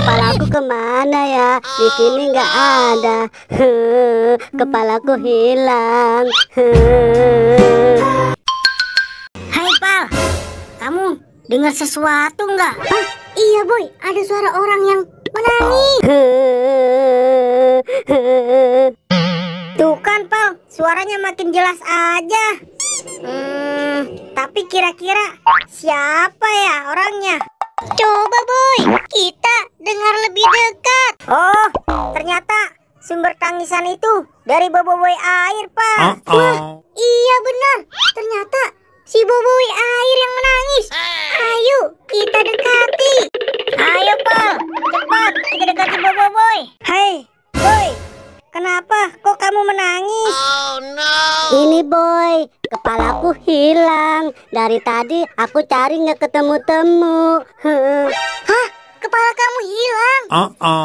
kepalaku kemana ya? Di sini nggak ada. Kepalaku hilang. Hai Pal, kamu dengar sesuatu nggak? Hah? Iya boy, ada suara orang yang menangis. Tuh kan Pal, suaranya makin jelas aja. Tapi kira-kira siapa ya orangnya? Coba boy, kita dengar lebih dekat. Oh, ternyata sumber tangisan itu dari boboi air, Pak. Wah, iya benar. Ternyata si boboi air yang menangis. Ayo, kita dekati. Ayo, Pak. Cepat, kita dekati boboi. Hai, boy. Kenapa kok kamu menangis? Ini boy, kepalaku hilang. Dari tadi aku cari nggak ketemu-temu. Hah? Kepala kamu hilang?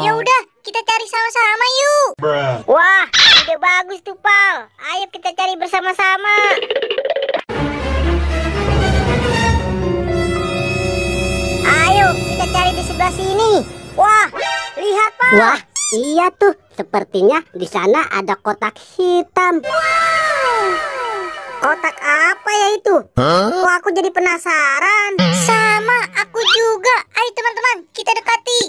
Ya udah, kita cari sama-sama yuk. Wah, ide bagus tuh, Pal. Ayo kita cari bersama-sama. Ayo, kita cari di sebelah sini. Wah, lihat, Pal. Wah, iya tuh. Sepertinya di sana ada kotak hitam. Kotak apa ya itu? Kok aku jadi penasaran? Sama, aku juga. Ayo teman-teman, kita dekati.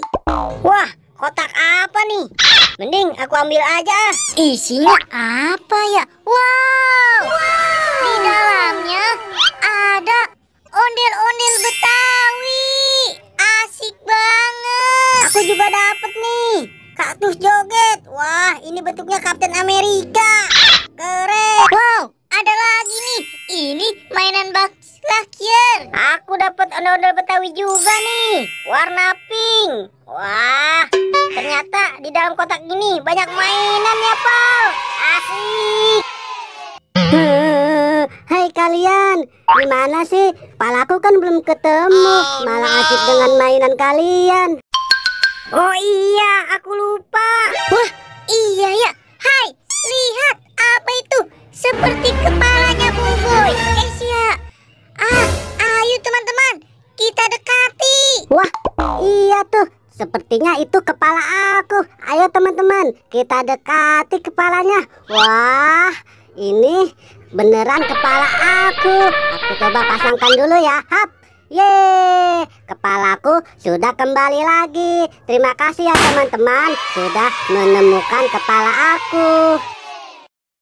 Wah, kotak apa nih? Mending aku ambil aja. Isinya apa ya? Wow, di dalamnya ada ondel-ondel Betawi. Asik banget. Aku juga dapet nih. Kaktus joget. Wah, ini bentuknya Kapten Amerika. Keren. Wow, ada lagi nih. Ini mainan Buzz Lightyear. Aku dapat ondel-ondel Betawi juga nih. Warna pink. Wah, ternyata di dalam kotak ini banyak mainan ya, Pal. Asik. Hai kalian, gimana sih? Palaku kan belum ketemu, malah asik dengan mainan kalian. Oh iya, aku lupa. Wah, iya ya. Hai, lihat apa itu? Seperti kepalanya Boboiboy. Ya. Ayo teman-teman, kita dekati. Wah, iya tuh. Sepertinya itu kepala aku. Ayo teman-teman, kita dekati kepalanya. Wah, ini beneran kepala aku. Aku coba pasangkan dulu ya. Hap. Yeay, kepalaku sudah kembali lagi. Terima kasih ya teman-teman sudah menemukan kepala aku.